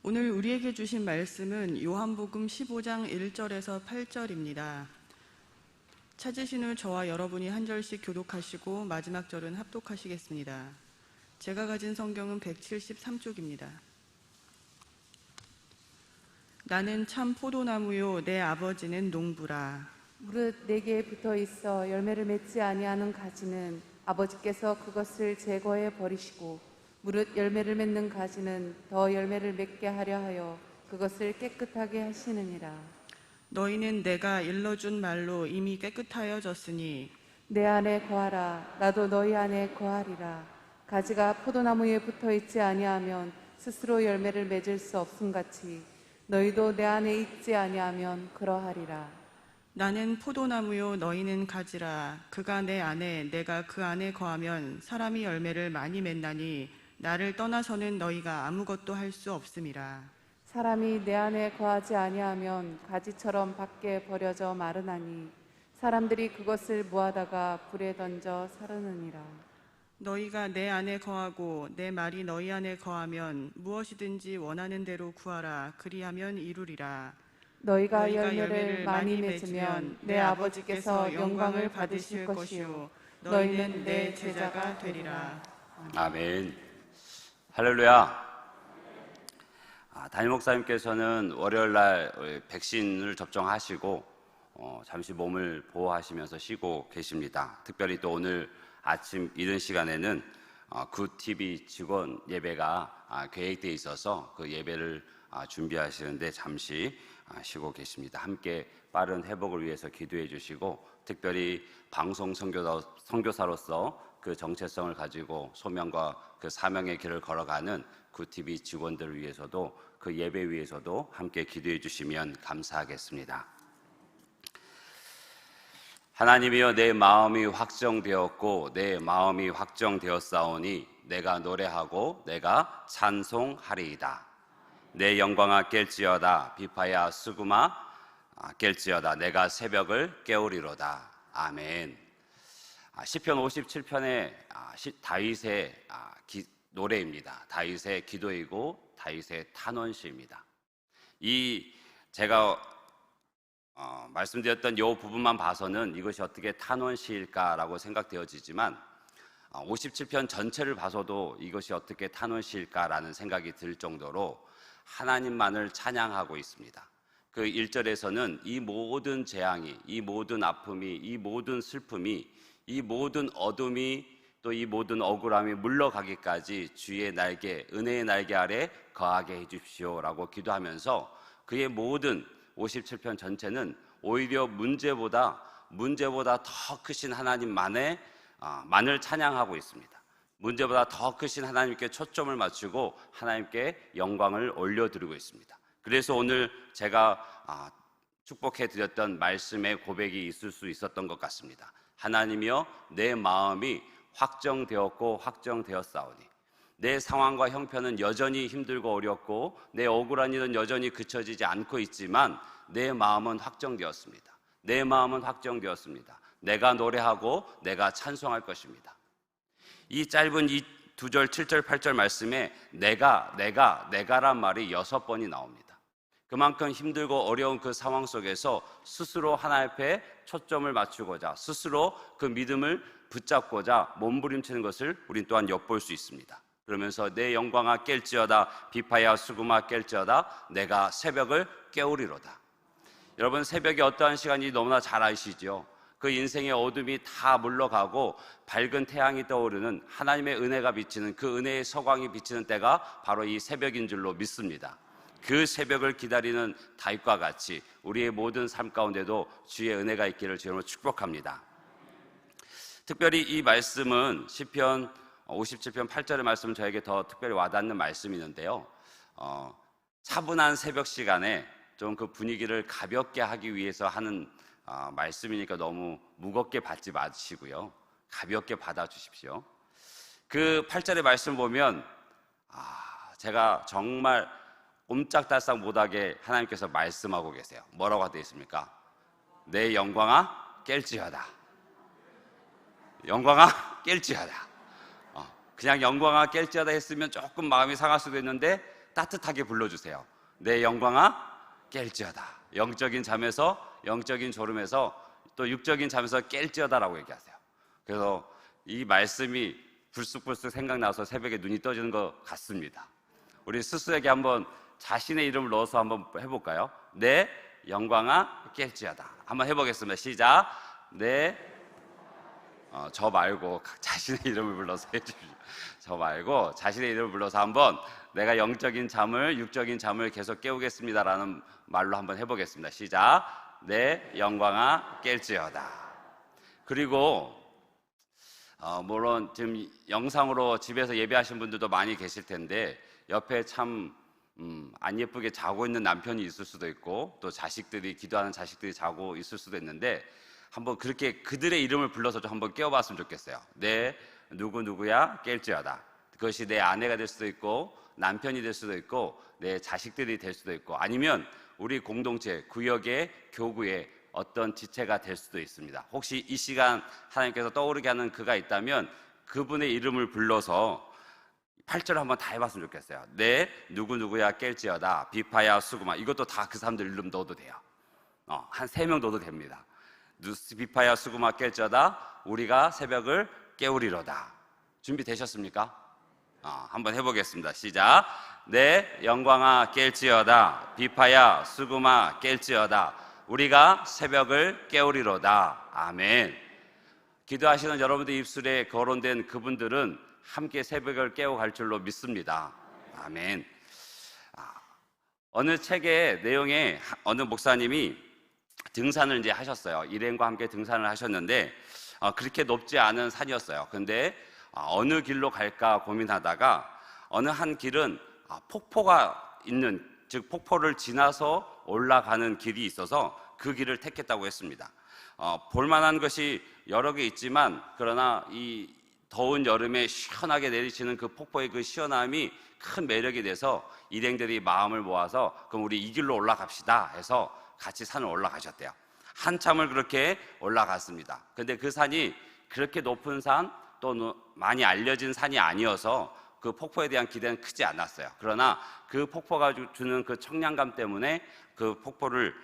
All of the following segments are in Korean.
오늘 우리에게 주신 말씀은 요한복음 15장 1절에서 8절입니다. 찾으신 후 저와 여러분이 한 절씩 교독하시고 마지막 절은 합독하시겠습니다. 제가 가진 성경은 173쪽입니다. 나는 참 포도나무요 내 아버지는 농부라. 무릇 내게 붙어 있어 열매를 맺지 아니하는 가지는 아버지께서 그것을 제거해 버리시고 무릇 열매를 맺는 가지는 더 열매를 맺게 하려 하여 그것을 깨끗하게 하시느니라. 너희는 내가 일러준 말로 이미 깨끗하여졌으니 내 안에 거하라. 나도 너희 안에 거하리라. 가지가 포도나무에 붙어 있지 아니하면 스스로 열매를 맺을 수 없음같이 너희도 내 안에 있지 아니하면 그러하리라. 나는 포도나무요 너희는 가지라. 그가 내 안에 내가 그 안에 거하면 사람이 열매를 많이 맺나니 나를 떠나서는 너희가 아무것도 할 수 없음이라. 사람이 내 안에 거하지 아니하면 가지처럼 밖에 버려져 마르나니 사람들이 그것을 모아다가 불에 던져 사르느니라. 너희가 내 안에 거하고 내 말이 너희 안에 거하면 무엇이든지 원하는 대로 구하라. 그리하면 이루리라. 너희가 열매를 많이 맺으면 내 아버지께서 영광을 받으실 것이요 너희는 내 제자가 되리라. 아멘. 할렐루야. 담임 목사님께서는 월요일 날 백신을 접종하시고 잠시 몸을 보호하시면서 쉬고 계십니다. 특별히 또 오늘 아침 이른 시간에는 굿TV 직원 예배가 계획되어 있어서 그 예배를 준비하시는데 잠시 쉬고 계십니다. 함께 빠른 회복을 위해서 기도해 주시고 특별히 방송 선교사로서 그 정체성을 가지고 소명과 그 사명의 길을 걸어가는 굿TV 직원들을 위해서도 그 예배 위해서도 함께 기도해 주시면 감사하겠습니다. 하나님이여 내 마음이 확정되었고 내 마음이 확정되었사오니 내가 노래하고 내가 찬송하리이다. 내 영광아 깰지어다 비파야 수구마 깰지어다 내가 새벽을 깨우리로다. 아멘. 시편 57편의 다윗의 노래입니다. 다윗의 기도이고 다윗의 탄원시입니다. 제가 말씀드렸던 이 부분만 봐서는 이것이 어떻게 탄원시일까라고 생각되어지지만 57편 전체를 봐서도 이것이 어떻게 탄원시일까라는 생각이 들 정도로 하나님만을 찬양하고 있습니다. 그 1절에서는 이 모든 재앙이, 이 모든 아픔이, 이 모든 슬픔이, 이 모든 어둠이 또 이 모든 억울함이 물러가기까지 주의 날개, 은혜의 날개 아래 거하게 해주십시오라고 기도하면서 그의 모든 57편 전체는 오히려 문제보다 더 크신 하나님만을 찬양하고 있습니다. 문제보다 더 크신 하나님께 초점을 맞추고 하나님께 영광을 올려드리고 있습니다. 그래서 오늘 제가 축복해드렸던 말씀의 고백이 있을 수 있었던 것 같습니다. 하나님이여 내 마음이 확정되었고 확정되었사오니 내 상황과 형편은 여전히 힘들고 어렵고 내 억울한 일은 여전히 그쳐지지 않고 있지만 내 마음은 확정되었습니다. 내 마음은 확정되었습니다. 내가 노래하고 내가 찬송할 것입니다. 이 짧은 이 2절, 7절, 8절 말씀에 내가란 말이 6번이 나옵니다. 그만큼 힘들고 어려운 그 상황 속에서 스스로 하나님 앞에 초점을 맞추고자 스스로 그 믿음을 붙잡고자 몸부림치는 것을 우린 또한 엿볼 수 있습니다. 그러면서 내 영광아 깰지어다 비파야 수구마 깰지어다 내가 새벽을 깨우리로다. 여러분 새벽이 어떠한 시간인지 너무나 잘 아시죠? 그 인생의 어둠이 다 물러가고 밝은 태양이 떠오르는 하나님의 은혜가 비치는 그 은혜의 서광이 비치는 때가 바로 이 새벽인 줄로 믿습니다. 그 새벽을 기다리는 다윗과 같이 우리의 모든 삶 가운데도 주의 은혜가 있기를 주님으로 축복합니다. 특별히 이 말씀은 시편 57편 8절의 말씀은 저에게 더 특별히 와닿는 말씀이 있는데요. 차분한 새벽 시간에 좀 그 분위기를 가볍게 하기 위해서 하는 말씀이니까 너무 무겁게 받지 마시고요. 가볍게 받아주십시오. 그 8절의 말씀 보면 제가 정말 옴짝달싹 못하게 하나님께서 말씀하고 계세요. 뭐라고 되어 있습니까? 내 영광아 깰지어다. 영광아 깰지어다. 그냥 영광아 깰지어다 했으면 조금 마음이 상할 수도 있는데 따뜻하게 불러주세요. 내 영광아 깰지어다. 영적인 잠에서, 영적인 졸음에서, 또 육적인 잠에서 깰지어다라고 얘기하세요. 그래서 이 말씀이 불쑥불쑥 생각나서 새벽에 눈이 떠지는 것 같습니다. 우리 스스로에게 한번 자신의 이름을 넣어서 한번 해볼까요? 내 영광아 깰지어다. 한번 해보겠습니다. 시작. 저 말고 자신의 이름을 불러서 해주십시오. 저 말고 자신의 이름을 불러서 한번 내가 영적인 잠을, 육적인 잠을 계속 깨우겠습니다라는 말로 한번 해보겠습니다. 시작. 내 영광아 깰지어다. 그리고 물론 지금 영상으로 집에서 예배하신 분들도 많이 계실 텐데 옆에 참 안 예쁘게 자고 있는 남편이 있을 수도 있고 또 자식들이, 기도하는 자식들이 자고 있을 수도 있는데 한번 그렇게 그들의 이름을 불러서 좀 한번 깨워봤으면 좋겠어요. 내 누구누구야 깰지어다. 그것이 내 아내가 될 수도 있고 남편이 될 수도 있고 내 자식들이 될 수도 있고 아니면 우리 공동체, 구역의 교구의 어떤 지체가 될 수도 있습니다. 혹시 이 시간 하나님께서 떠오르게 하는 그가 있다면 그분의 이름을 불러서 8절 한번 다 해봤으면 좋겠어요. 내 누구누구야 깰지어다. 비파야 수구마. 이것도 다 그 사람들 이름 넣어도 돼요. 한 3명 넣어도 됩니다. 비파야 수구마 깰지어다. 우리가 새벽을 깨우리로다. 준비되셨습니까? 한번 해보겠습니다. 시작. 내 영광아 깰지어다. 비파야 수구마 깰지어다. 우리가 새벽을 깨우리로다. 아멘. 기도하시는 여러분들 입술에 거론된 그분들은 함께 새벽을 깨워갈 줄로 믿습니다. 아멘. 어느 책의 내용에 어느 목사님이 등산을 이제 하셨어요. 일행과 함께 등산을 하셨는데 그렇게 높지 않은 산이었어요. 근데 어느 길로 갈까 고민하다가 어느 한 길은 폭포가 있는, 즉 폭포를 지나서 올라가는 길이 있어서 그 길을 택했다고 했습니다. 볼만한 것이 여러 개 있지만 그러나 이 더운 여름에 시원하게 내리치는 그 폭포의 그 시원함이 큰 매력이 돼서 일행들이 마음을 모아서 그럼 우리 이 길로 올라갑시다 해서 같이 산을 올라가셨대요. 한참을 그렇게 올라갔습니다. 근데 그 산이 그렇게 높은 산, 또 많이 알려진 산이 아니어서 그 폭포에 대한 기대는 크지 않았어요. 그러나 그 폭포가 주는 그 청량감 때문에 그 폭포를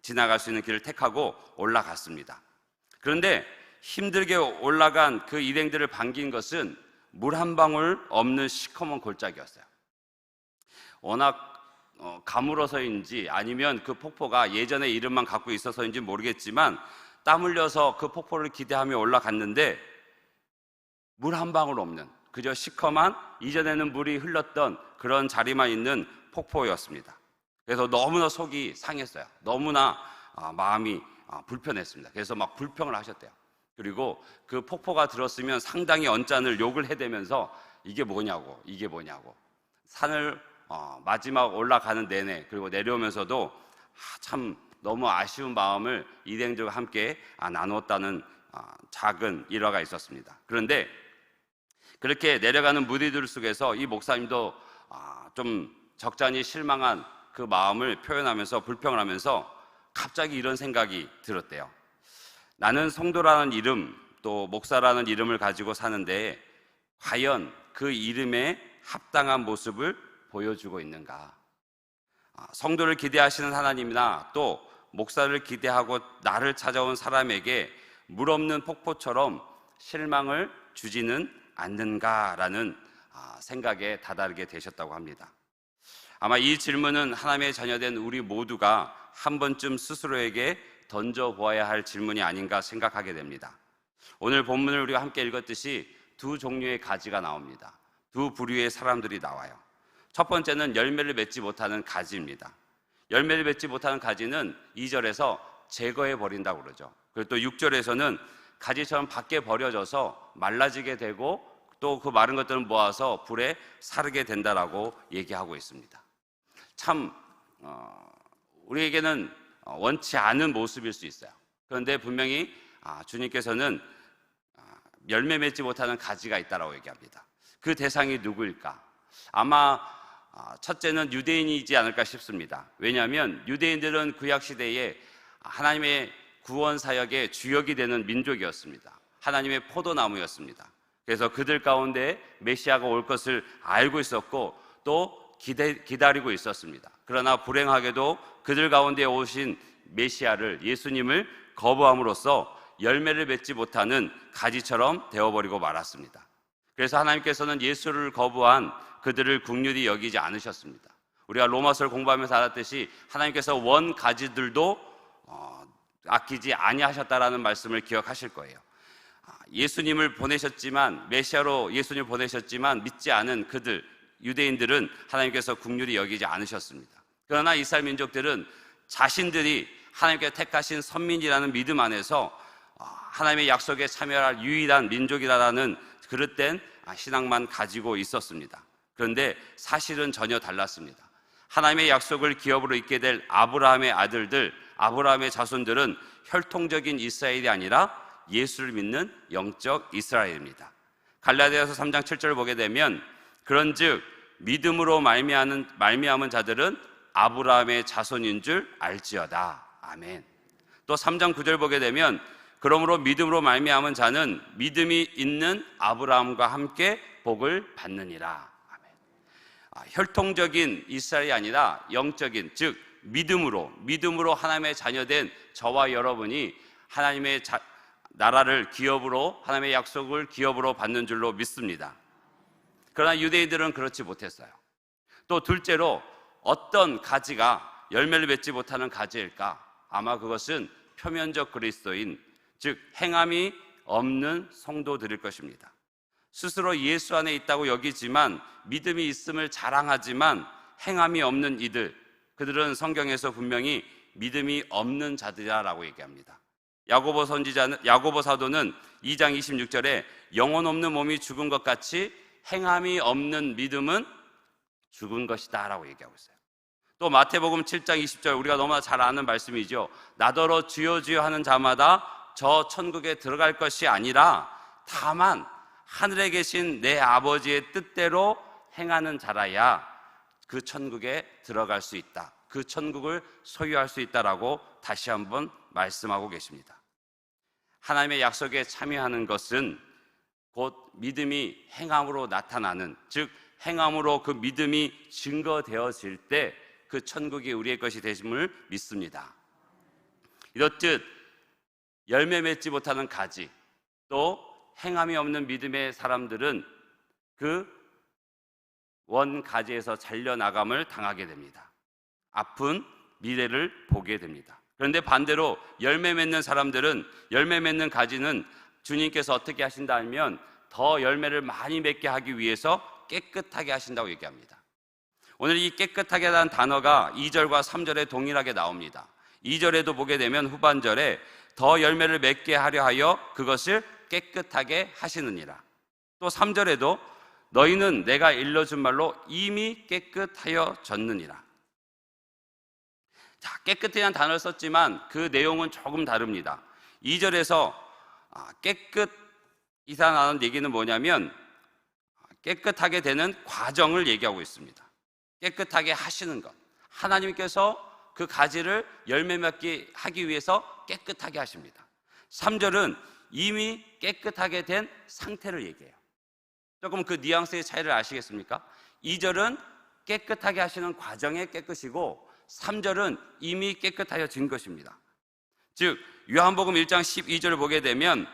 지나갈 수 있는 길을 택하고 올라갔습니다. 그런데 힘들게 올라간 그 일행들을 반긴 것은 물 한 방울 없는 시커먼 골짜기였어요. 워낙 가물어서인지 아니면 그 폭포가 예전에 이름만 갖고 있어서인지 모르겠지만 땀 흘려서 그 폭포를 기대하며 올라갔는데 물 한 방울 없는, 그저 시커먼, 이전에는 물이 흘렀던 그런 자리만 있는 폭포였습니다. 그래서 너무나 속이 상했어요. 너무나 마음이 불편했습니다. 그래서 막 불평을 하셨대요. 그리고 그 폭포가 들었으면 상당히 언짢을 욕을 해대면서 이게 뭐냐고, 이게 뭐냐고. 산을 마지막 올라가는 내내 그리고 내려오면서도 참 너무 아쉬운 마음을 일행들과 함께 나누었다는 작은 일화가 있었습니다. 그런데 그렇게 내려가는 무리들 속에서 이 목사님도 좀 적잖이 실망한 그 마음을 표현하면서 불평을 하면서 갑자기 이런 생각이 들었대요. 나는 성도라는 이름, 또 목사라는 이름을 가지고 사는데 과연 그 이름에 합당한 모습을 보여주고 있는가? 성도를 기대하시는 하나님이나 또 목사를 기대하고 나를 찾아온 사람에게 물 없는 폭포처럼 실망을 주지는 않는가라는 생각에 다다르게 되셨다고 합니다. 아마 이 질문은 하나님의 자녀된 우리 모두가 한 번쯤 스스로에게 던져보아야 할 질문이 아닌가 생각하게 됩니다. 오늘 본문을 우리가 함께 읽었듯이 두 종류의 가지가 나옵니다. 두 부류의 사람들이 나와요. 첫 번째는 열매를 맺지 못하는 가지입니다. 열매를 맺지 못하는 가지는 2절에서 제거해 버린다고 그러죠. 그리고 또 6절에서는 가지처럼 밖에 버려져서 말라지게 되고 또 그 마른 것들을 모아서 불에 사르게 된다라고 얘기하고 있습니다. 참 우리에게는 원치 않은 모습일 수 있어요. 그런데 분명히 주님께서는 열매 맺지 못하는 가지가 있다라고 얘기합니다. 그 대상이 누구일까? 아마 첫째는 유대인이지 않을까 싶습니다. 왜냐하면 유대인들은 구약시대에 하나님의 구원 사역의 주역이 되는 민족이었습니다. 하나님의 포도나무였습니다. 그래서 그들 가운데 메시아가 올 것을 알고 있었고 또 기다리고 있었습니다. 그러나 불행하게도 그들 가운데 오신 메시아를, 예수님을 거부함으로써 열매를 맺지 못하는 가지처럼 되어버리고 말았습니다. 그래서 하나님께서는 예수를 거부한 그들을 긍휼히 여기지 않으셨습니다. 우리가 로마서를 공부하면서 알았듯이 하나님께서 원 가지들도 아끼지 아니하셨다라는 말씀을 기억하실 거예요. 예수님을 보내셨지만, 메시아로 예수님을 보내셨지만 믿지 않은 그들, 유대인들은 하나님께서 긍휼히 여기지 않으셨습니다. 그러나 이스라엘 민족들은 자신들이 하나님께서 택하신 선민이라는 믿음 안에서 하나님의 약속에 참여할 유일한 민족이라는 그릇된 신앙만 가지고 있었습니다. 그런데 사실은 전혀 달랐습니다. 하나님의 약속을 기업으로 잇게 될 아브라함의 아들들, 아브라함의 자손들은 혈통적인 이스라엘이 아니라 예수를 믿는 영적 이스라엘입니다. 갈라디아서 3장 7절을 보게 되면 그런즉 믿음으로 말미암은 자들은 아브라함의 자손인 줄 알지어다. 아멘. 또 3장 9절 보게 되면 그러므로 믿음으로 말미암은 자는 믿음이 있는 아브라함과 함께 복을 받느니라. 아멘. 혈통적인 이스라엘이 아니라 영적인, 즉 믿음으로 하나님의 자녀된 저와 여러분이 하나님의 나라를 기업으로, 하나님의 약속을 기업으로 받는 줄로 믿습니다. 그러나 유대인들은 그렇지 못했어요. 또 둘째로 어떤 가지가 열매를 맺지 못하는 가지일까? 아마 그것은 표면적 그리스도인, 즉 행함이 없는 성도들일 것입니다. 스스로 예수 안에 있다고 여기지만, 믿음이 있음을 자랑하지만 행함이 없는 이들, 그들은 성경에서 분명히 믿음이 없는 자들이라고 얘기합니다. 야고보 사도는 2장 26절에 영혼 없는 몸이 죽은 것 같이 행함이 없는 믿음은 죽은 것이다 라고 얘기하고 있어요. 또 마태복음 7장 20절, 우리가 너무나 잘 아는 말씀이죠. 나더러 주여 주여 하는 자마다 저 천국에 들어갈 것이 아니라 다만 하늘에 계신 내 아버지의 뜻대로 행하는 자라야 그 천국에 들어갈 수 있다, 그 천국을 소유할 수 있다라고 다시 한번 말씀하고 계십니다. 하나님의 약속에 참여하는 것은 곧 믿음이 행함으로 나타나는, 즉 행함으로 그 믿음이 증거되어질 때 그 천국이 우리의 것이 되심을 믿습니다. 이렇듯 열매 맺지 못하는 가지, 또 행함이 없는 믿음의 사람들은 그 원 가지에서 잘려나감을 당하게 됩니다. 아픈 미래를 보게 됩니다. 그런데 반대로 열매 맺는 사람들은, 열매 맺는 가지는 주님께서 어떻게 하신다 하면 더 열매를 많이 맺게 하기 위해서 깨끗하게 하신다고 얘기합니다. 오늘 이 깨끗하게라는 단어가 2절과 3절에 동일하게 나옵니다. 2절에도 보게 되면 후반절에 더 열매를 맺게 하려 하여 그것을 깨끗하게 하시느니라. 또 3절에도 너희는 내가 일러준 말로 이미 깨끗하여졌느니라. 자, 깨끗이라는 단어를 썼지만 그 내용은 조금 다릅니다. 2절에서 깨끗이라는 얘기는 뭐냐면 깨끗하게 되는 과정을 얘기하고 있습니다. 깨끗하게 하시는 것, 하나님께서 그 가지를 열매 맺게 하기 위해서 깨끗하게 하십니다. 3절은 이미 깨끗하게 된 상태를 얘기해요. 조금 그 뉘앙스의 차이를 아시겠습니까? 2절은 깨끗하게 하시는 과정의 깨끗이고 3절은 이미 깨끗하여진 것입니다. 즉 요한복음 1장 12절을 보게 되면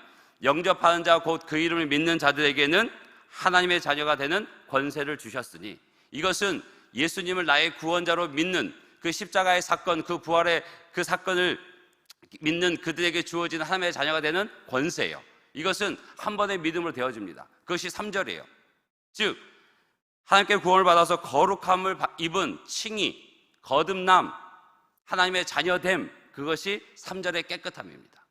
영접하는 자 곧 그 이름을 믿는 자들에게는 하나님의 자녀가 되는 권세를 주셨으니, 이것은 예수님을 나의 구원자로 믿는 그 십자가의 사건, 그 부활의 그 사건을 믿는 그들에게 주어진 하나님의 자녀가 되는 권세예요. 이것은 한 번의 믿음으로 되어집니다. 그것이 3절이에요. 즉 하나님께 구원을 받아서 거룩함을 입은 칭의, 거듭남, 하나님의 자녀됨, 그것이 3절의 깨끗함입니다.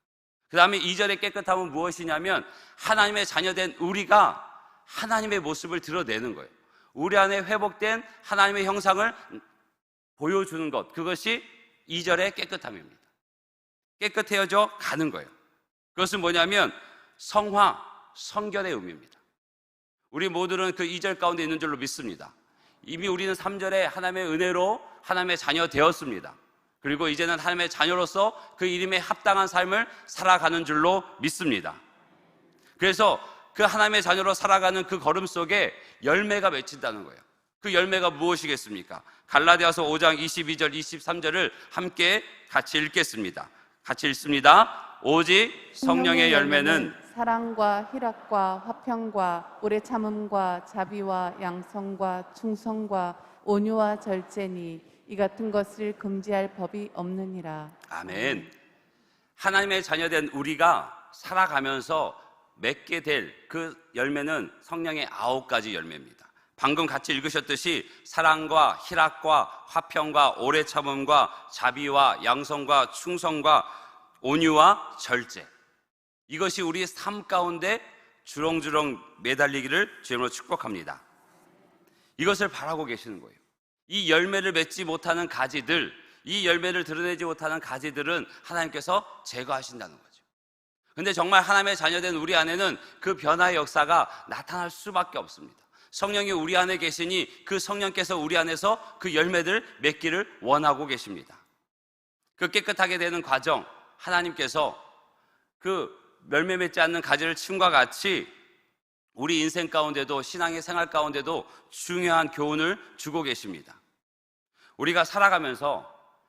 그 다음에 2절의 깨끗함은 무엇이냐면 하나님의 자녀된 우리가 하나님의 모습을 드러내는 거예요. 우리 안에 회복된 하나님의 형상을 보여주는 것, 그것이 2절의 깨끗함입니다. 깨끗해져 가는 거예요. 그것은 뭐냐면 성화, 성결의 의미입니다. 우리 모두는 그 2절 가운데 있는 줄로 믿습니다. 이미 우리는 3절에 하나님의 은혜로 하나님의 자녀 되었습니다. 그리고 이제는 하나님의 자녀로서 그 이름에 합당한 삶을 살아가는 줄로 믿습니다. 그래서 그 하나님의 자녀로 살아가는 그 걸음 속에 열매가 맺힌다는 거예요. 그 열매가 무엇이겠습니까? 갈라디아서 5장 22절 23절을 함께 같이 읽겠습니다. 같이 읽습니다. 오직 성령의 열매는 사랑과 희락과 화평과 오래 참음과 자비와 양성과 충성과 온유와 절제니 이 같은 것을 금지할 법이 없느니라. 아멘. 하나님의 자녀된 우리가 살아가면서 맺게 될 그 열매는 성령의 9가지 열매입니다. 방금 같이 읽으셨듯이 사랑과 희락과 화평과 오래 참음과 자비와 양성과 충성과 온유와 절제, 이것이 우리 삶 가운데 주렁주렁 매달리기를 주님으로 축복합니다. 이것을 바라고 계시는 거예요. 이 열매를 맺지 못하는 가지들, 이 열매를 드러내지 못하는 가지들은 하나님께서 제거하신다는 거죠. 근데 정말 하나님의 자녀된 우리 안에는 그 변화의 역사가 나타날 수밖에 없습니다. 성령이 우리 안에 계시니 그 성령께서 우리 안에서 그 열매를 맺기를 원하고 계십니다. 그 깨끗하게 되는 과정, 하나님께서 그 열매 맺지 않는 가지를 침과 같이 우리 인생 가운데도, 신앙의 생활 가운데도 중요한 교훈을 주고 계십니다. 우리가 살아가면서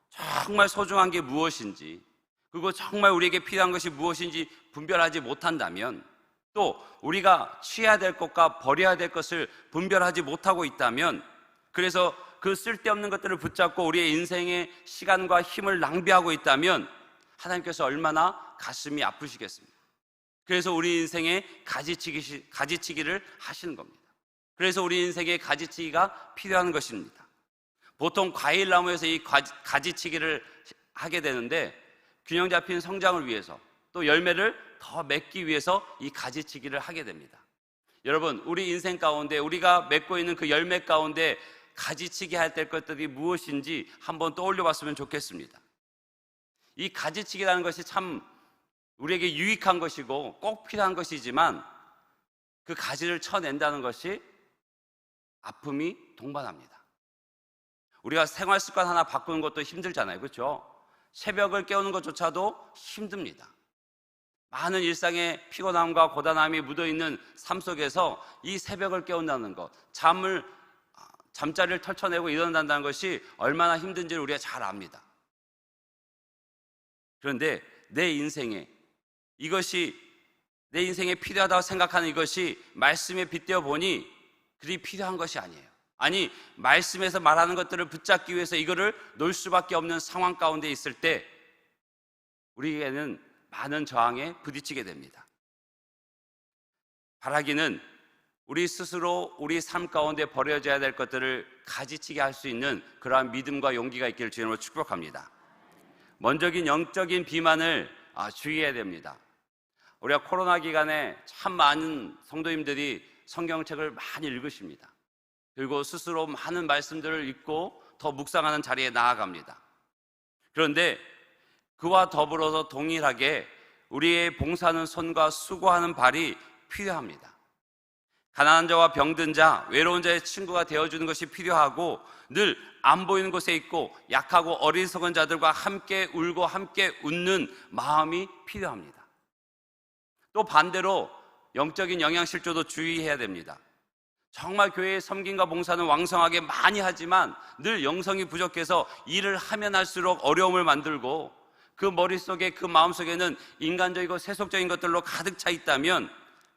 정말 소중한 게 무엇인지, 그리고 정말 우리에게 필요한 것이 무엇인지 분별하지 못한다면, 또 우리가 취해야 될 것과 버려야 될 것을 분별하지 못하고 있다면, 그래서 그 쓸데없는 것들을 붙잡고 우리의 인생의 시간과 힘을 낭비하고 있다면 하나님께서 얼마나 가슴이 아프시겠습니까? 그래서 우리 인생에 가지치기를 하시는 겁니다. 그래서 우리 인생에 가지치기가 필요한 것입니다. 보통 과일나무에서 이 가지치기를 하게 되는데, 균형 잡힌 성장을 위해서, 또 열매를 더 맺기 위해서 이 가지치기를 하게 됩니다. 여러분, 우리 인생 가운데 우리가 맺고 있는 그 열매 가운데 가지치기 할 것들이 무엇인지 한번 떠올려 봤으면 좋겠습니다. 이 가지치기라는 것이 참 우리에게 유익한 것이고 꼭 필요한 것이지만, 그 가지를 쳐낸다는 것이 아픔이 동반합니다. 우리가 생활 습관 하나 바꾸는 것도 힘들잖아요, 그렇죠? 새벽을 깨우는 것조차도 힘듭니다. 많은 일상의 피곤함과 고단함이 묻어있는 삶 속에서 이 새벽을 깨운다는 것, 잠자리를 털쳐내고 일어난다는 것이 얼마나 힘든지를 우리가 잘 압니다. 그런데 내 인생에 필요하다고 생각하는 이것이 말씀에 빗대어 보니 그리 필요한 것이 아니에요. 아니, 말씀에서 말하는 것들을 붙잡기 위해서 이거를 놓을 수밖에 없는 상황 가운데 있을 때 우리에게는 많은 저항에 부딪히게 됩니다. 바라기는 우리 스스로 우리 삶 가운데 버려져야 될 것들을 가지치게 할 수 있는 그러한 믿음과 용기가 있기를 주님으로 축복합니다. 먼저긴 영적인 비만을 주의해야 됩니다. 우리가 코로나 기간에 참 많은 성도님들이 성경책을 많이 읽으십니다. 그리고 스스로 많은 말씀들을 읽고 더 묵상하는 자리에 나아갑니다. 그런데 그와 더불어서 동일하게 우리의 봉사하는 손과 수고하는 발이 필요합니다. 가난한 자와 병든 자, 외로운 자의 친구가 되어주는 것이 필요하고, 늘 안 보이는 곳에 있고 약하고 어리석은 자들과 함께 울고 함께 웃는 마음이 필요합니다. 또 반대로 영적인 영양실조도 주의해야 됩니다. 정말 교회의 섬김과 봉사는 왕성하게 많이 하지만 늘 영성이 부족해서 일을 하면 할수록 어려움을 만들고, 그 머릿속에, 그 마음속에는 인간적이고 세속적인 것들로 가득 차 있다면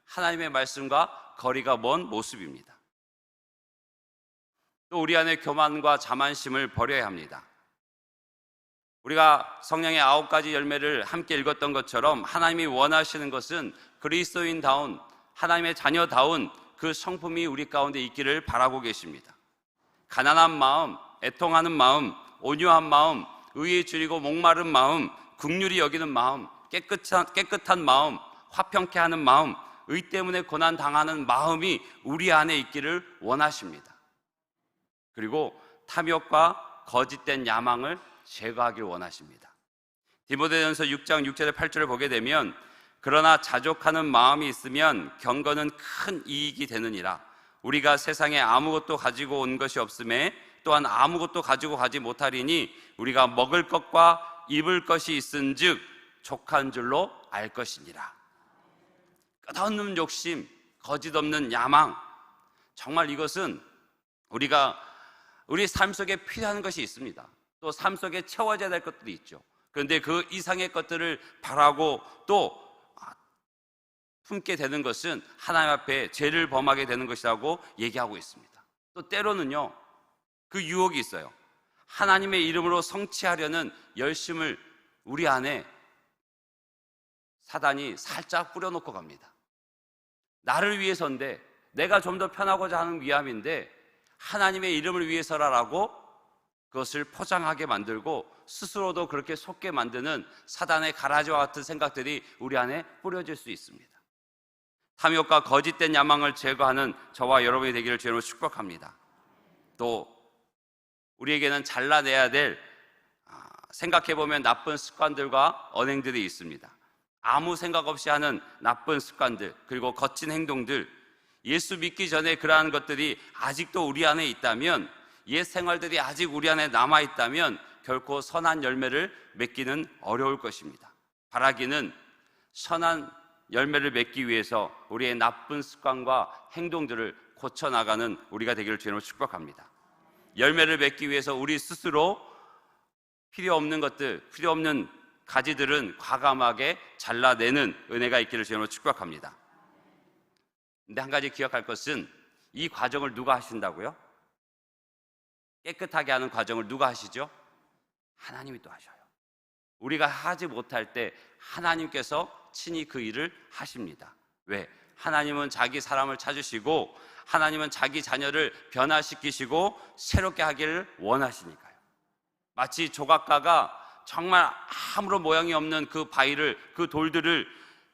하나님의 말씀과 거리가 먼 모습입니다. 또 우리 안에 교만과 자만심을 버려야 합니다. 우리가 성령의 9가지 열매를 함께 읽었던 것처럼 하나님이 원하시는 것은 그리스도인다운, 하나님의 자녀다운 그 성품이 우리 가운데 있기를 바라고 계십니다. 가난한 마음, 애통하는 마음, 온유한 마음, 의에 줄이고 목마른 마음, 긍휼히 여기는 마음, 깨끗한 마음, 화평케 하는 마음, 의 때문에 고난 당하는 마음이 우리 안에 있기를 원하십니다. 그리고 탐욕과 거짓된 야망을 제거하길 원하십니다. 디모데전서 6장 6절에 8절을 보게 되면, 그러나 자족하는 마음이 있으면 경건은 큰 이익이 되느니라. 우리가 세상에 아무것도 가지고 온 것이 없음에 또한 아무것도 가지고 가지 못하리니 우리가 먹을 것과 입을 것이 있은즉 족한 줄로 알 것이니라. 끝없는 욕심, 거짓 없는 야망, 정말 이것은 우리 삶 속에 필요한 것이 있습니다. 또 삶 속에 채워져야 될 것들이 있죠. 그런데 그 이상의 것들을 바라고 또 품게 되는 것은 하나님 앞에 죄를 범하게 되는 것이라고 얘기하고 있습니다. 또 때로는요, 그 유혹이 있어요. 하나님의 이름으로 성취하려는 열심을 우리 안에 사단이 살짝 뿌려놓고 갑니다. 나를 위해서인데, 내가 좀 더 편하고자 하는 위함인데 하나님의 이름을 위해서라라고 그것을 포장하게 만들고 스스로도 그렇게 속게 만드는 사단의 가라지와 같은 생각들이 우리 안에 뿌려질 수 있습니다. 탐욕과 거짓된 야망을 제거하는 저와 여러분이 되기를 주님으로 축복합니다. 또 우리에게는 잘라내야 될 생각해보면 나쁜 습관들과 언행들이 있습니다. 아무 생각 없이 하는 나쁜 습관들, 그리고 거친 행동들, 예수 믿기 전에 그러한 것들이 아직도 우리 안에 있다면, 옛 생활들이 아직 우리 안에 남아있다면 결코 선한 열매를 맺기는 어려울 것입니다. 바라기는 선한 열매를 맺기 위해서 우리의 나쁜 습관과 행동들을 고쳐나가는 우리가 되기를 주님으로 축복합니다. 열매를 맺기 위해서 우리 스스로 필요 없는 것들, 필요 없는 가지들은 과감하게 잘라내는 은혜가 있기를 주님으로 축복합니다. 근데 한 가지 기억할 것은 이 과정을 누가 하신다고요? 깨끗하게 하는 과정을 누가 하시죠? 하나님이 또 하셔요. 우리가 하지 못할 때 하나님께서 친히 그 일을 하십니다. 왜? 하나님은 자기 사람을 찾으시고 하나님은 자기 자녀를 변화시키시고 새롭게 하기를 원하시니까요. 마치 조각가가 정말 아무런 모양이 없는 그 바위를, 그 돌들을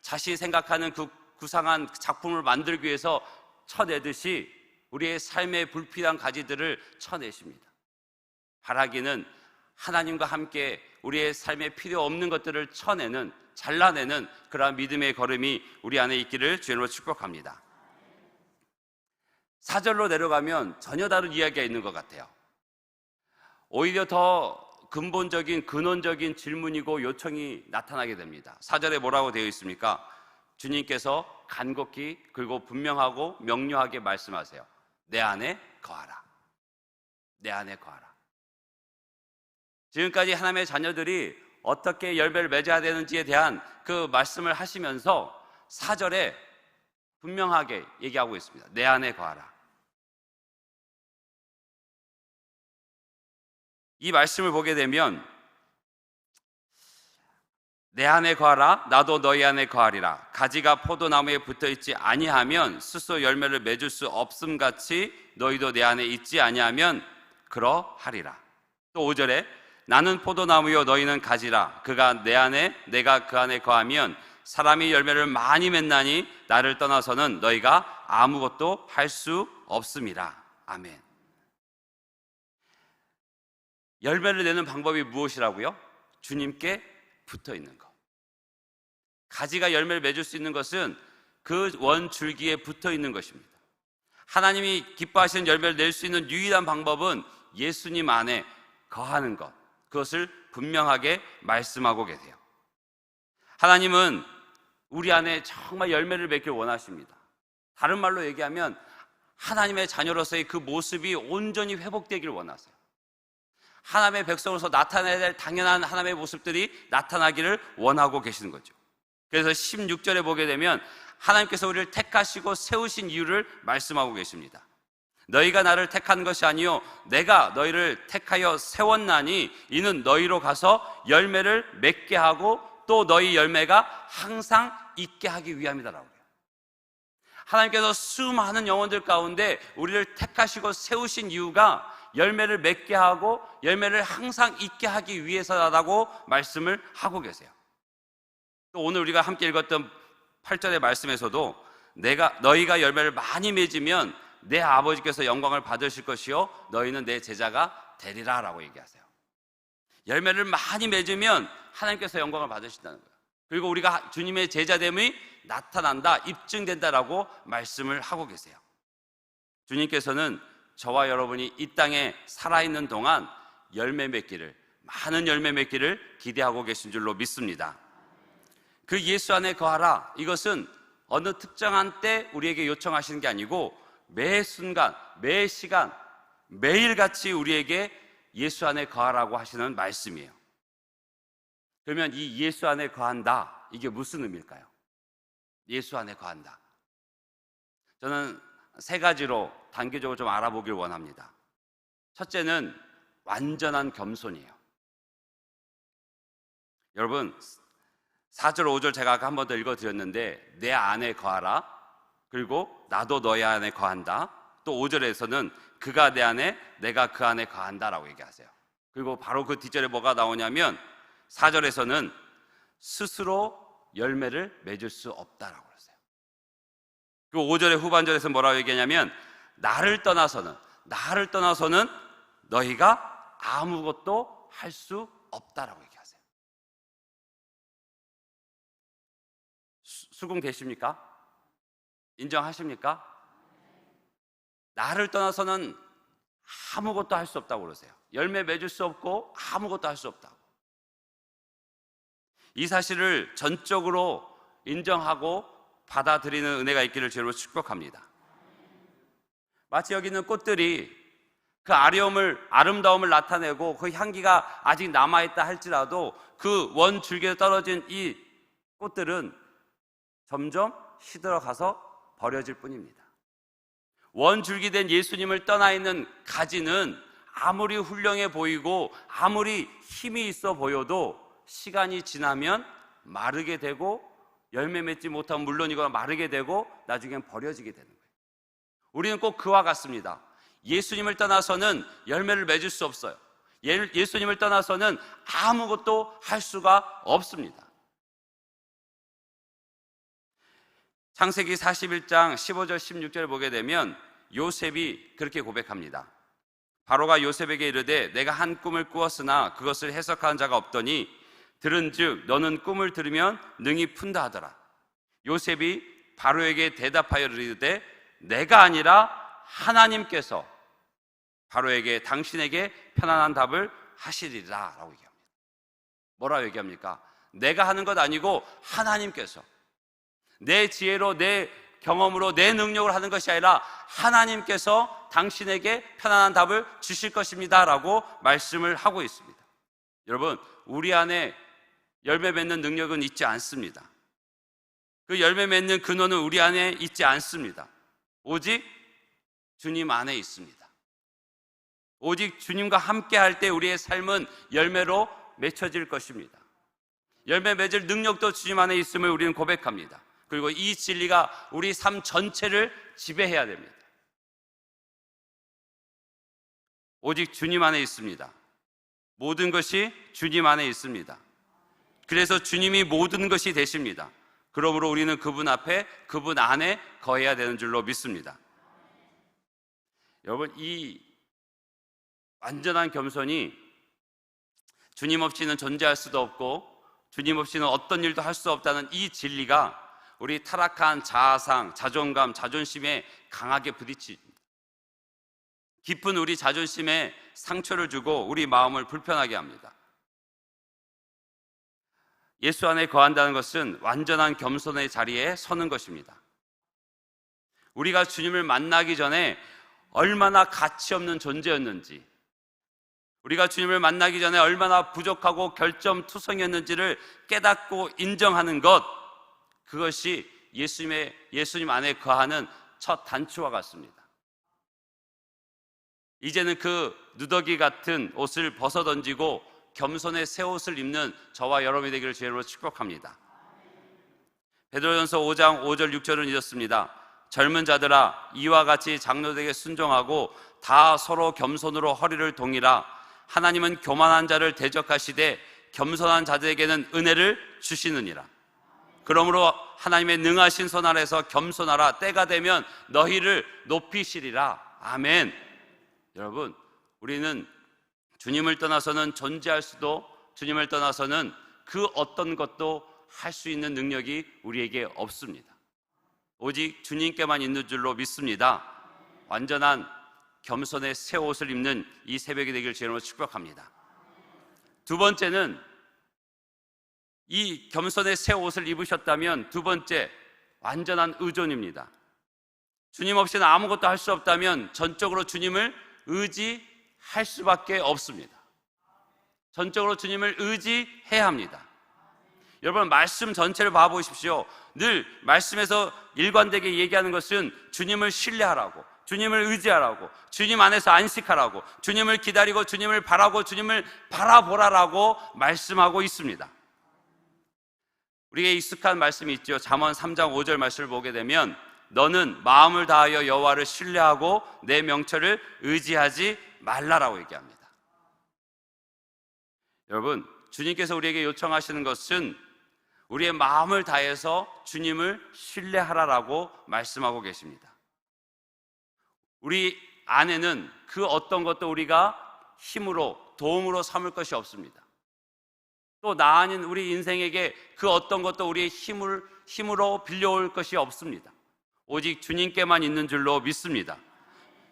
자신이 생각하는 그 구상한 작품을 만들기 위해서 쳐내듯이 우리의 삶에 불필요한 가지들을 쳐내십니다. 바라기는 하나님과 함께 우리의 삶에 필요 없는 것들을 쳐내는, 잘라내는 그러한 믿음의 걸음이 우리 안에 있기를 주님으로 축복합니다. 4절로 내려가면 전혀 다른 이야기가 있는 것 같아요. 오히려 더 근본적인, 근원적인 질문이고 요청이 나타나게 됩니다. 4절에 뭐라고 되어 있습니까? 주님께서 간곡히 그리고 분명하고 명료하게 말씀하세요. 내 안에 거하라. 내 안에 거하라. 지금까지 하나님의 자녀들이 어떻게 열매를 맺어야 되는지에 대한 그 말씀을 하시면서 4절에 분명하게 얘기하고 있습니다. 내 안에 거하라. 이 말씀을 보게 되면 내 안에 거하라, 나도 너희 안에 거하리라. 가지가 포도나무에 붙어있지 아니하면 스스로 열매를 맺을 수 없음같이 너희도 내 안에 있지 아니하면 그러하리라. 또 5절에 나는 포도나무요 너희는 가지라. 그가 내 안에 내가 그 안에 거하면 사람이 열매를 많이 맺나니 나를 떠나서는 너희가 아무것도 할 수 없음이라. 아멘. 열매를 내는 방법이 무엇이라고요? 주님께 붙어 있는 것. 가지가 열매를 맺을 수 있는 것은 그 원줄기에 붙어 있는 것입니다. 하나님이 기뻐하시는 열매를 낼 수 있는 유일한 방법은 예수님 안에 거하는 것. 그것을 분명하게 말씀하고 계세요. 하나님은 우리 안에 정말 열매를 맺길 원하십니다. 다른 말로 얘기하면 하나님의 자녀로서의 그 모습이 온전히 회복되길 원하세요. 하나님의 백성으로서 나타내야 될 당연한 하나님의 모습들이 나타나기를 원하고 계시는 거죠. 그래서 16절에 보게 되면 하나님께서 우리를 택하시고 세우신 이유를 말씀하고 계십니다. 너희가 나를 택한 것이 아니요 내가 너희를 택하여 세웠나니 이는 너희로 가서 열매를 맺게 하고 또 너희 열매가 항상 있게 하기 위함이다라고 해요. 하나님께서 수많은 영혼들 가운데 우리를 택하시고 세우신 이유가 열매를 맺게 하고 열매를 항상 있게 하기 위해서라고 말씀을 하고 계세요. 또 오늘 우리가 함께 읽었던 8절의 말씀에서도 너희가 열매를 많이 맺으면 내 아버지께서 영광을 받으실 것이요 너희는 내 제자가 되리라 라고 얘기하세요. 열매를 많이 맺으면 하나님께서 영광을 받으신다는 거예요. 그리고 우리가 주님의 제자됨이 나타난다, 입증된다라고 말씀을 하고 계세요. 주님께서는 저와 여러분이 이 땅에 살아있는 동안 열매 맺기를, 많은 열매 맺기를 기대하고 계신 줄로 믿습니다. 그 예수 안에 거하라, 이것은 어느 특정한 때 우리에게 요청하시는 게 아니고 매 순간, 매 시간 매일같이 우리에게 예수 안에 거하라고 하시는 말씀이에요. 그러면 이 예수 안에 거한다, 이게 무슨 의미일까요? 예수 안에 거한다. 저는 세 가지로 단계적으로 좀 알아보길 원합니다. 첫째는 완전한 겸손이에요. 여러분, 4절 5절 제가 아까 한 번 더 읽어드렸는데 내 안에 거하라, 그리고 나도 너희 안에 거한다. 또 5절에서는 그가 내 안에 내가 그 안에 거한다라고 얘기하세요. 그리고 바로 그 뒷절에 뭐가 나오냐면 4절에서는 스스로 열매를 맺을 수 없다라고 그랬어요. 그리고 5절의 후반절에서 뭐라고 얘기하냐면 나를 떠나서는 너희가 아무것도 할 수 없다라고 얘기하세요. 수긍되십니까? 인정하십니까? 나를 떠나서는 아무것도 할 수 없다고 그러세요. 열매 맺을 수 없고 아무것도 할 수 없다고. 이 사실을 전적으로 인정하고 받아들이는 은혜가 있기를 주님으로 축복합니다. 마치 여기 있는 꽃들이 그 아름다움을 나타내고 그 향기가 아직 남아있다 할지라도 그 원 줄기에 떨어진 이 꽃들은 점점 시들어가서 버려질 뿐입니다. 원 줄기된 예수님을 떠나 있는 가지는 아무리 훌륭해 보이고 아무리 힘이 있어 보여도 시간이 지나면 마르게 되고 열매 맺지 못하면 물론이거나 마르게 되고 나중엔 버려지게 되는 거예요. 우리는 꼭 그와 같습니다. 예수님을 떠나서는 열매를 맺을 수 없어요. 예수님을 떠나서는 아무것도 할 수가 없습니다. 창세기 41장 15절 16절을 보게 되면 요셉이 그렇게 고백합니다. 바로가 요셉에게 이르되 내가 한 꿈을 꾸었으나 그것을 해석하는 자가 없더니 들은즉 너는 꿈을 들으면 능히 푼다 하더라. 요셉이 바로에게 대답하여 이르되 내가 아니라 하나님께서 바로에게 당신에게 편안한 답을 하시리라 라고 얘기합니다. 뭐라고 얘기합니까? 내가 하는 것 아니고 하나님께서, 내 지혜로 내 경험으로 내 능력으로 하는 것이 아니라 하나님께서 당신에게 편안한 답을 주실 것입니다 라고 말씀을 하고 있습니다. 여러분, 우리 안에 열매 맺는 능력은 있지 않습니다. 그 열매 맺는 근원은 우리 안에 있지 않습니다. 오직 주님 안에 있습니다. 오직 주님과 함께 할 때 우리의 삶은 열매로 맺혀질 것입니다. 열매 맺을 능력도 주님 안에 있음을 우리는 고백합니다. 그리고 이 진리가 우리 삶 전체를 지배해야 됩니다. 오직 주님 안에 있습니다. 모든 것이 주님 안에 있습니다. 그래서 주님이 모든 것이 되십니다. 그러므로 우리는 그분 앞에, 그분 안에 거해야 되는 줄로 믿습니다. 여러분, 이 완전한 겸손이 주님 없이는 존재할 수도 없고 주님 없이는 어떤 일도 할 수 없다는 이 진리가 우리 타락한 자아상, 자존감, 자존심에 강하게 부딪힙니다. 깊은 우리 자존심에 상처를 주고 우리 마음을 불편하게 합니다. 예수 안에 거한다는 것은 완전한 겸손의 자리에 서는 것입니다. 우리가 주님을 만나기 전에 얼마나 가치 없는 존재였는지, 우리가 주님을 만나기 전에 얼마나 부족하고 결점투성이었는지를 깨닫고 인정하는 것, 그것이 예수님 안에 거하는 첫 단추와 같습니다. 이제는 그 누더기 같은 옷을 벗어던지고 겸손의 새 옷을 입는 저와 여러분이 되기를 주님으로 축복합니다. 베드로전서 5장 5절 6절은 이렇습니다. 젊은 자들아, 이와 같이 장로들에게 순종하고 다 서로 겸손으로 허리를 동이라. 하나님은 교만한 자를 대적하시되 겸손한 자들에게는 은혜를 주시느니라. 그러므로 하나님의 능하신 손 아래서 겸손하라. 때가 되면 너희를 높이시리라. 아멘. 여러분, 우리는 주님을 떠나서는 존재할 수도, 주님을 떠나서는 그 어떤 것도 할 수 있는 능력이 우리에게 없습니다. 오직 주님께만 있는 줄로 믿습니다. 완전한 겸손의 새 옷을 입는 이 새벽이 되길 주님으로 축복합니다. 두 번째는, 이 겸손의 새 옷을 입으셨다면 두 번째, 완전한 의존입니다. 주님 없이는 아무것도 할 수 없다면 전적으로 주님을 의지할 수밖에 없습니다. 전적으로 주님을 의지해야 합니다. 여러분, 말씀 전체를 봐보십시오. 늘 말씀에서 일관되게 얘기하는 것은 주님을 신뢰하라고, 주님을 의지하라고, 주님 안에서 안식하라고, 주님을 기다리고 주님을 바라고 주님을 바라보라라고 말씀하고 있습니다. 우리에게 익숙한 말씀이 있죠. 잠언 3장 5절 말씀을 보게 되면 너는 마음을 다하여 여호와를 신뢰하고 내 명철을 의지하지 말라라고 얘기합니다. 여러분, 주님께서 우리에게 요청하시는 것은 우리의 마음을 다해서 주님을 신뢰하라라고 말씀하고 계십니다. 우리 안에는 그 어떤 것도 우리가 힘으로, 도움으로 삼을 것이 없습니다. 또 나 아닌 우리 인생에게 그 어떤 것도 우리의 힘으로 빌려올 것이 없습니다. 오직 주님께만 있는 줄로 믿습니다.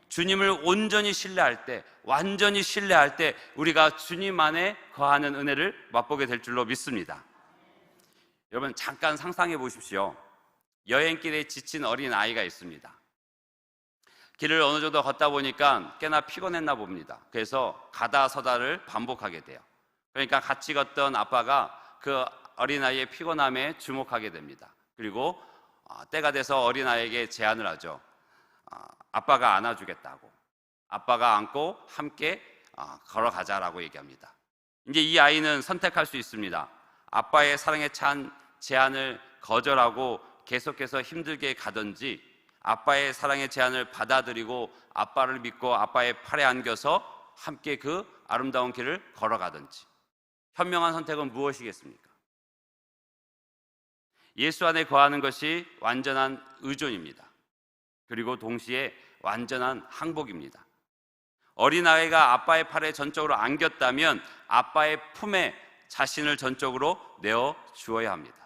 주님을 온전히 신뢰할 때, 완전히 신뢰할 때 우리가 주님 안에 거하는 은혜를 맛보게 될 줄로 믿습니다. 여러분, 잠깐 상상해 보십시오. 여행길에 지친 어린 아이가 있습니다. 길을 어느 정도 걷다 보니까 꽤나 피곤했나 봅니다. 그래서 가다 서다를 반복하게 돼요. 그러니까 같이 걷던 아빠가 그 어린아이의 피곤함에 주목하게 됩니다. 그리고 때가 돼서 어린아이에게 제안을 하죠. 아빠가 안아주겠다고, 아빠가 안고 함께 걸어가자라고 얘기합니다. 이제 이 아이는 선택할 수 있습니다. 아빠의 사랑에 찬 제안을 거절하고 계속해서 힘들게 가든지, 아빠의 사랑의 제안을 받아들이고 아빠를 믿고 아빠의 팔에 안겨서 함께 그 아름다운 길을 걸어가든지. 현명한 선택은 무엇이겠습니까? 예수 안에 거하는 것이 완전한 의존입니다. 그리고 동시에 완전한 항복입니다. 어린아이가 아빠의 팔에 전적으로 안겼다면 아빠의 품에 자신을 전적으로 내어 주어야 합니다.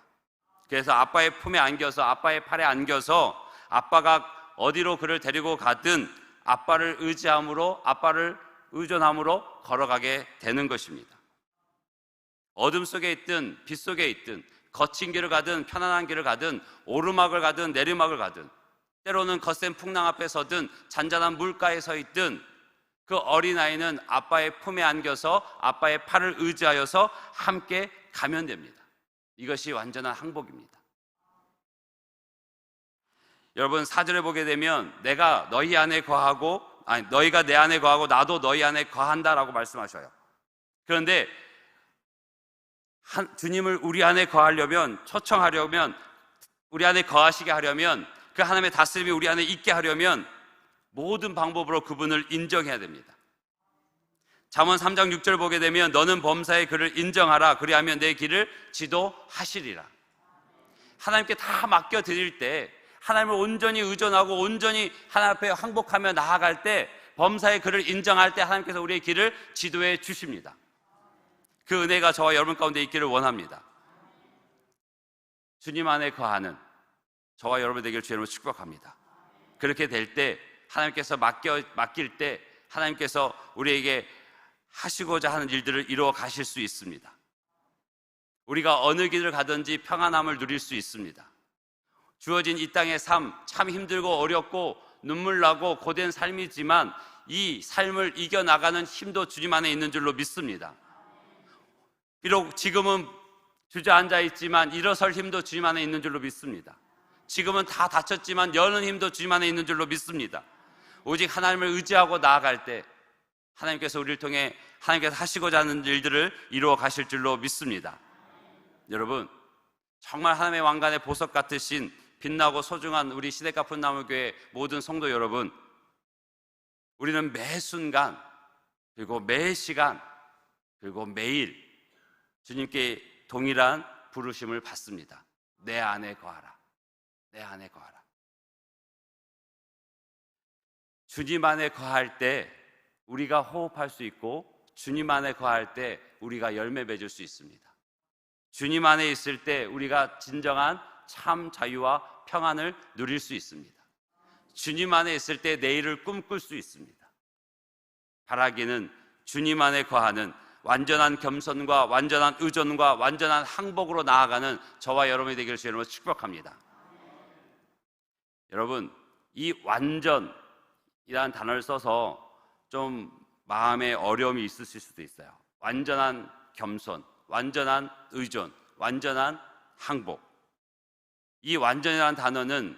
그래서 아빠의 품에 안겨서, 아빠의 팔에 안겨서 아빠가 어디로 그를 데리고 가든 아빠를 의지함으로, 아빠를 의존함으로 걸어가게 되는 것입니다. 어둠 속에 있든 빛 속에 있든, 거친 길을 가든 편안한 길을 가든, 오르막을 가든 내리막을 가든, 때로는 거센 풍랑 앞에 서든 잔잔한 물가에 서 있든, 그 어린아이는 아빠의 품에 안겨서 아빠의 팔을 의지하여서 함께 가면 됩니다. 이것이 완전한 항복입니다. 여러분, 4절에 보게 되면 내가 너희 안에 거하고, 너희가 내 안에 거하고 나도 너희 안에 거한다라고 말씀하셔요. 그런데 주님을 우리 안에 거하려면, 초청하려면, 우리 안에 거하시게 하려면, 그 하나님의 다스림이 우리 안에 있게 하려면 모든 방법으로 그분을 인정해야 됩니다. 잠언 3장 6절 보게 되면 너는 범사의 그를 인정하라, 그리하면 내 길을 지도하시리라. 하나님께 다 맡겨드릴 때, 하나님을 온전히 의존하고 온전히 하나님 앞에 항복하며 나아갈 때, 범사의 그를 인정할 때 하나님께서 우리의 길을 지도해 주십니다. 그 은혜가 저와 여러분 가운데 있기를 원합니다. 주님 안에 거하는 저와 여러분 되기를 주님으로 축복합니다. 그렇게 될 때 하나님께서 맡길 때 하나님께서 우리에게 하시고자 하는 일들을 이루어 가실 수 있습니다. 우리가 어느 길을 가든지 평안함을 누릴 수 있습니다. 주어진 이 땅의 삶, 참 힘들고 어렵고 눈물 나고 고된 삶이지만 이 삶을 이겨나가는 힘도 주님 안에 있는 줄로 믿습니다. 비록 지금은 주저앉아 있지만 일어설 힘도 주님 안에 있는 줄로 믿습니다. 지금은 다 다쳤지만 여는 힘도 주님 안에 있는 줄로 믿습니다. 오직 하나님을 의지하고 나아갈 때 하나님께서 우리를 통해 하나님께서 하시고자 하는 일들을 이루어 가실 줄로 믿습니다. 여러분, 정말 하나님의 왕관의 보석 같으신 빛나고 소중한 우리 시대가 풋나무교회 모든 성도 여러분, 우리는 매 순간 그리고 매 시간 그리고 매일 주님께 동일한 부르심을 받습니다. 내 안에 거하라, 내 안에 거하라. 주님 안에 거할 때 우리가 호흡할 수 있고, 주님 안에 거할 때 우리가 열매 맺을 수 있습니다. 주님 안에 있을 때 우리가 진정한 참 자유와 평안을 누릴 수 있습니다. 주님 안에 있을 때 내일을 꿈꿀 수 있습니다. 바라기는 주님 안에 거하는 완전한 겸손과 완전한 의존과 완전한 항복으로 나아가는 저와 여러분이 되기를 주님으로 축복합니다. 여러분, 이 완전이라는 단어를 써서 좀 마음에 어려움이 있으실 수도 있어요. 완전한 겸손, 완전한 의존, 완전한 항복. 이 완전이라는 단어는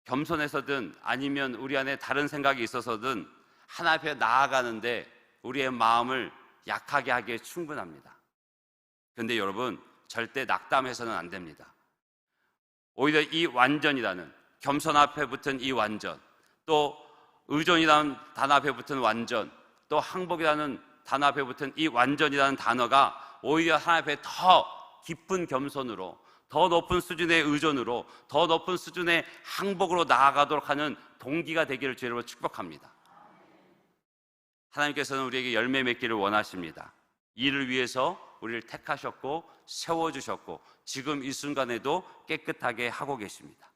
겸손해서든 아니면 우리 안에 다른 생각이 있어서든 하나님 앞에 나아가는데 우리의 마음을 약하게 하기에 충분합니다. 그런데 여러분, 절대 낙담해서는 안 됩니다. 오히려 이 완전이라는, 겸손 앞에 붙은 이 완전, 또 의존이라는 단어 앞에 붙은 완전, 또 항복이라는 단어 앞에 붙은 이 완전이라는 단어가 오히려 하나님 앞에 더 깊은 겸손으로, 더 높은 수준의 의존으로, 더 높은 수준의 항복으로 나아가도록 하는 동기가 되기를 주님으로 축복합니다. 하나님께서는 우리에게 열매 맺기를 원하십니다. 이를 위해서 우리를 택하셨고 세워주셨고 지금 이 순간에도 깨끗하게 하고 계십니다.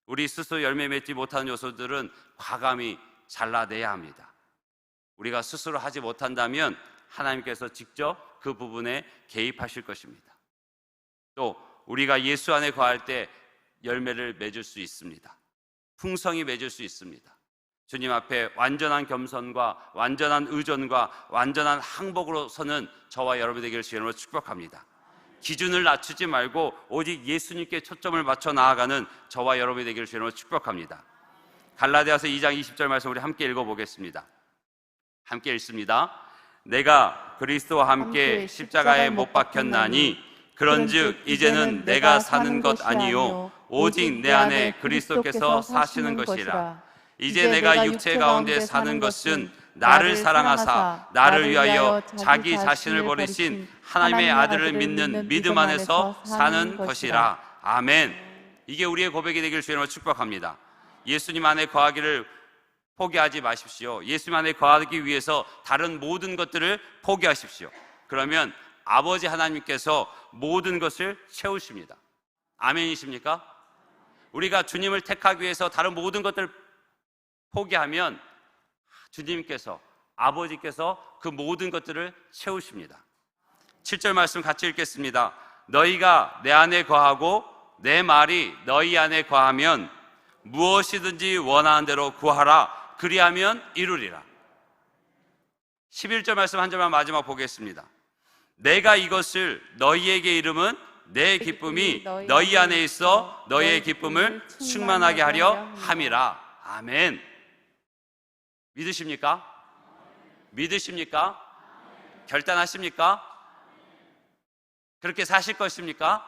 우리 스스로 열매 맺지 못하는 요소들은 과감히 잘라내야 합니다. 우리가 스스로 하지 못한다면 하나님께서 직접 그 부분에 개입하실 것입니다. 또 우리가 예수 안에 거할 때 열매를 맺을 수 있습니다. 풍성히 맺을 수 있습니다. 주님 앞에 완전한 겸손과 완전한 의존과 완전한 항복으로 서는 저와 여러분 되기를 주님으로 축복합니다. 기준을 낮추지 말고 오직 예수님께 초점을 맞춰 나아가는 저와 여러분이 되기를 주님으로 축복합니다. 갈라디아서 2장 20절 말씀 우리 함께 읽어보겠습니다. 함께 읽습니다. 내가 그리스도와 함께 십자가에 못 박혔나니 그런즉 이제는 내가 사는 것 아니요 오직 내 안에 그리스도께서 사시는 것이라. 이제 내가 육체 가운데 사는 것은 나를 사랑하사 나를 위하여 자기 자신을 버리신 하나님의 아들을 믿는 믿음 안에서 사는 것이라. 아멘. 이게 우리의 고백이 되기를 주님으로 축복합니다. 예수님 안에 거하기를 포기하지 마십시오. 예수님 안에 거하기 위해서 다른 모든 것들을 포기하십시오. 그러면 아버지 하나님께서 모든 것을 채우십니다. 아멘이십니까? 우리가 주님을 택하기 위해서 다른 모든 것들을 포기하면 주님께서, 아버지께서 그 모든 것들을 채우십니다. 7절 말씀 같이 읽겠습니다. 너희가 내 안에 거하고 내 말이 너희 안에 거하면 무엇이든지 원하는 대로 구하라. 그리하면 이루리라. 11절 말씀 한 절만 마지막 보겠습니다. 내가 이것을 너희에게 이름은 내 기쁨이 너희 안에 있어 너희의 기쁨을 충만하게 하려 함이라. 아멘. 믿으십니까? 믿으십니까? 결단하십니까? 그렇게 사실 것입니까?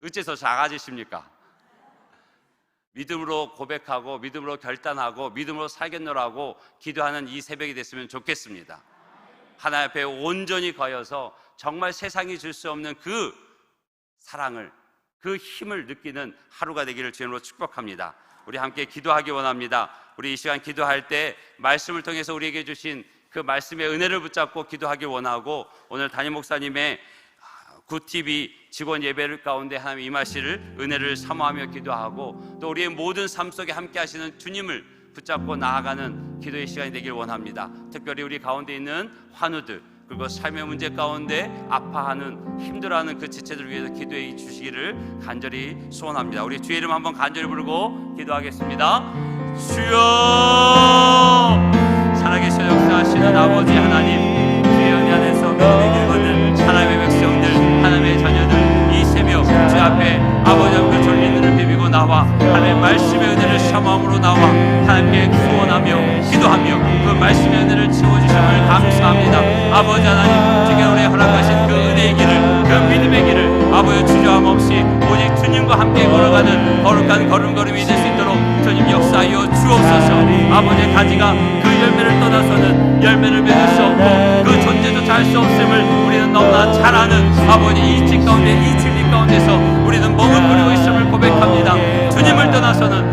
어째서 작아지십니까? 믿음으로 고백하고 믿음으로 결단하고 믿음으로 살겠노라고 기도하는 이 새벽이 됐으면 좋겠습니다. 하나님 앞에 온전히 거여서 정말 세상이 줄 수 없는 그 사랑을, 그 힘을 느끼는 하루가 되기를 주님으로 축복합니다. 우리 함께 기도하기 원합니다. 우리 이 시간 기도할 때 말씀을 통해서 우리에게 주신 그 말씀의 은혜를 붙잡고 기도하기 원하고, 오늘 담임 목사님의 굿TV 직원 예배를 가운데 하나님 임하시를 은혜를 사모하며 기도하고, 또 우리의 모든 삶 속에 함께 하시는 주님을 붙잡고 나아가는 기도의 시간이 되길 원합니다. 특별히 우리 가운데 있는 환우들, 그리고 삶의 문제 가운데 아파하는, 힘들어하는 그 지체들을 위해서 기도해 주시기를 간절히 소원합니다. 우리 주의 이름 한번 간절히 부르고 기도하겠습니다. 주여, 살아계셔 역사하시는 아버지 하나님, 주의 은혜 안에서 믿음을 걷는 하나님의 백성들, 하나님의 자녀들, 이 새벽 주 앞에 아버지 앞에 졸린 눈을 비비고 나와 하나님의 말씀의 은혜를 사모함으로 나와 하나님께 소원하며 기도하며 그 말씀의 은혜를 채워주심을 감사합니다. 아버지 하나님, 주께 우리의 허락하신 그 은혜의 길을, 그 믿음의 길을 아버지 주저함 없이 오직 주님과 함께 걸어가는 거룩한 걸음걸음이 될 수 있도록 주님 역사하여 주옵소서. 아버지의 가지가 그 열매를 떠나서는 열매를 맺을 수 없고 그 존재조차 할 수 없음을 우리는 너무나 잘 아는 아버지 이 집 가운데, 이 진리 가운데서 우리는 머뭇거리고 있음을 고백합니다. 주님을 떠나서는